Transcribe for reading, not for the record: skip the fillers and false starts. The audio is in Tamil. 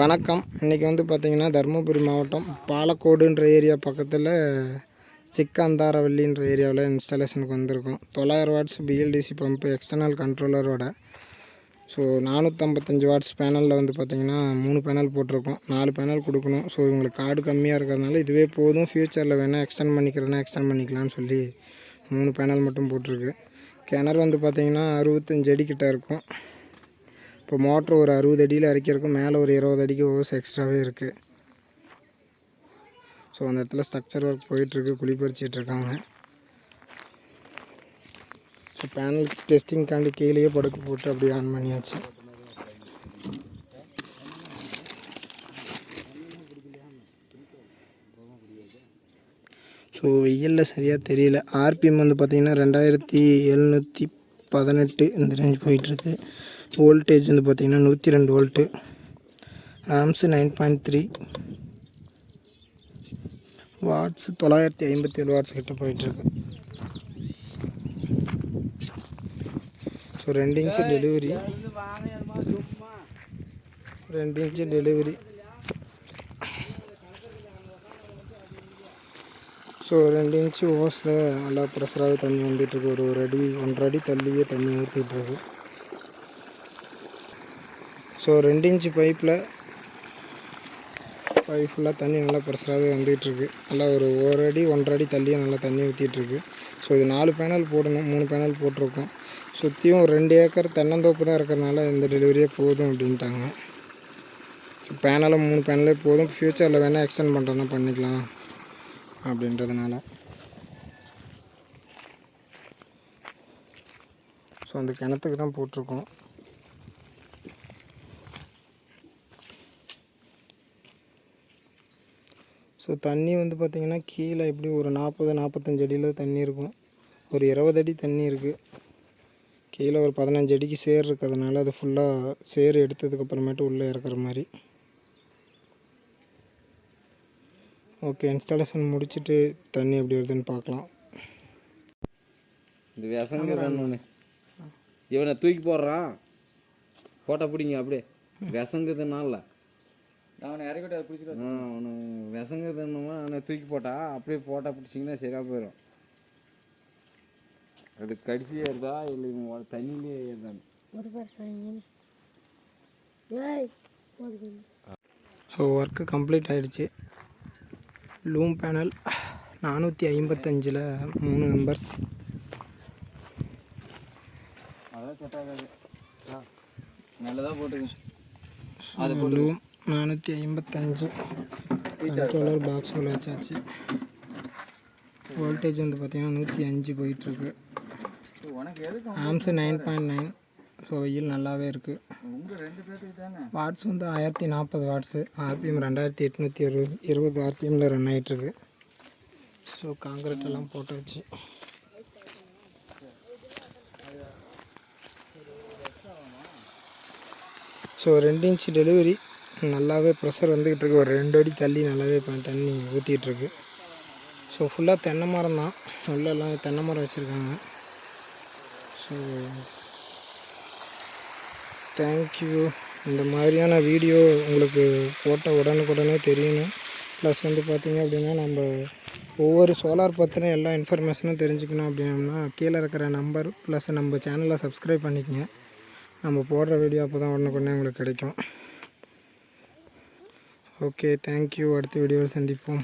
வணக்கம். இன்றைக்கி வந்து பார்த்திங்கன்னா தருமபுரி மாவட்டம் பாலக்கோடுன்ற ஏரியா பக்கத்தில் சிக்கந்தாரவல்லின்ற ஏரியாவில் இன்ஸ்டாலேஷனுக்கு வந்திருக்கோம். 900 வாட்ஸ் பிஎல்டிசி பம்பு எக்ஸ்டர்னல் கண்ட்ரோலரோட. ஸோ 455 வாட்ஸ் பேனலில் வந்து பார்த்திங்கன்னா 3 பேனல் போட்டிருக்கோம். 4 பேனல் கொடுக்கணும். ஸோ இவங்களுக்கு கார்டு கம்மியாக இருக்கிறதுனால இதுவே போதும், ஃப்யூச்சரில் வேணால் எக்ஸ்டெண்ட் பண்ணிக்கலாம்னு சொல்லி 3 பேனல் மட்டும் போட்டிருக்கு. கிணறு வந்து பார்த்திங்கன்னா 65 அடி கிட்ட இருக்கும். இப்போ மோட்ரு ஒரு 60 அடியில் இறக்கியிருக்கும், மேலே ஒரு 20 அடிக்கு ஓஸ் எக்ஸ்ட்ராவே இருக்குது. ஸோ அந்த இடத்துல ஸ்ட்ரக்சர் ஒர்க் போயிட்டுருக்கு, குழி பறிச்சிட்ருக்காங்க. ஸோ பேனல் டெஸ்டிங்காண்டி கீழேயே படுக்க போட்டு அப்படியே ஆன் பண்ணியாச்சு. ஸோ வெயிலில் சரியாக தெரியல. ஆர்பிஎம் வந்து பார்த்திங்கன்னா 2718 இந்த ரேஞ்ச் போயிட்டுருக்கு. வோல்டேஜ் வந்து பார்த்திங்கன்னா 102 வோல்ட்டு, ஆம்ஸு 9.3, வாட்ஸு 957 வாட்ஸ் கிட்ட போயிட்டுருக்கு. So 2 inch delivery, 2 inch delivery. So 2 inch ஓஸில் நல்லா ப்ரெஷராகவே தண்ணி வந்துட்டுருக்கு. ஒரு அடி 1.5 அடி தள்ளியே தண்ணி ஊற்றிட்டுருக்கு. ஸோ 2 இன்ச்சு பைப் ஃபுல்லாக தண்ணி நல்லா ப்ரெஷராகவே வந்துகிட்ருக்கு. நல்லா ஒரு அடி 1.5 அடி தள்ளியே நல்லா தண்ணி ஊற்றிட்டுருக்கு. ஸோ இது 4 பேனல் போடணும், 3 பேனல் போட்டிருக்கோம். சுற்றியும் 2 ஏக்கர் தென்னந்தோப்பு தான் இருக்கிறனால இந்த டெலிவரியே போதும் அப்படின்ட்டாங்க. ஸோ பேனலும் 3 பேனலே போதும், ஃப்யூச்சரில் வேணால் எக்ஸ்டெண்ட் பண்ணுறதுனா பண்ணிக்கலாம் அப்படின்றதுனால. ஸோ அந்த கிணத்துக்கு தான் போட்டிருக்கோம். ஸோ தண்ணி வந்து பார்த்திங்கன்னா கீழே எப்படி ஒரு 40-45 அடியில் தண்ணி இருக்கும். ஒரு 20 அடி தண்ணி இருக்குது. கீழே ஒரு 15 அடிக்கு சேர் இருக்கிறதுனால அது ஃபுல்லாக சேர் எடுத்ததுக்கப்புறமேட்டு உள்ளே இறக்குற மாதிரி. ஓகே, இன்ஸ்டாலேஷன் முடிச்சுட்டு தண்ணி எப்படி வருதுன்னு பார்க்கலாம். இந்த விசங்க இவனை தூக்கி போடுறான், போட்டோ பிடிங்க அப்படியே. விசங்குதுனால அவனை இறக்கிட்டு அதை பிடிச்சிட்டு அவனை விசங்குதுன்னுமா அவனை தூக்கி போட்டா அப்படியே போட்டா பிடிச்சிங்கன்னா சரியாக போயிடும். அது கடிச்சு ஏறுதா இல்லை தண்ணியிலே ஏறுதான். ஸோ ஒர்க்கு கம்ப்ளீட் ஆகிடுச்சு. Loom panel 455 3 members. அதான் செட்டாகாது, நல்லதாக போட்டுருங்க. லூம் 455 கண்ட்ரோலர் பாக்ஸ் உள்ள வச்சாச்சு. வோல்டேஜ் வந்து பார்த்திங்கன்னா 105 போயிட்டுருக்கு. ஆம்ஸு 9.9. ஸோ வெயில் நல்லாவே இருக்குது. வாட்ஸ் வந்து 1040 வாட்ஸு. ஆர்பிஎம் 2820 ஆர்பிஎம்மில் ரன் ஆகிட்டுருக்கு. ஸோ காங்கிரீட் எல்லாம் போட்டாச்சு. ஸோ 2 இன்ச்சு டெலிவரி, நல்லாவே ப்ரெஷர் வந்துக்கிட்டு இருக்குது. ஒரு 2 அடி தள்ளி நல்லாவே தண்ணி ஊற்றிட்டுருக்கு. ஸோ ஃபுல்லாக தென்னை மரம் தான், உள்ளெல்லாம் தென்னை மரம் வச்சுருக்காங்க. So thank you. இந்த மாதிரியான வீடியோ உங்களுக்கு போட்ட உடனுக்குடனே தெரியணும். ப்ளஸ் வந்து பார்த்திங்க அப்படின்னா நம்ம ஒவ்வொரு சோலார் பற்றின எல்லா இன்ஃபர்மேஷனும் தெரிஞ்சுக்கணும் அப்படின்னா கீழே இருக்கிற நம்பர் ப்ளஸ் நம்ம சேனலை சப்ஸ்கிரைப் பண்ணிக்கங்க. நம்ம போடுற வீடியோ அப்போ தான் உடனுக்குடனே உங்களுக்கு கிடைக்கும். Okay, thank you. அடுத்த வீடியோவில் சந்திப்போம்.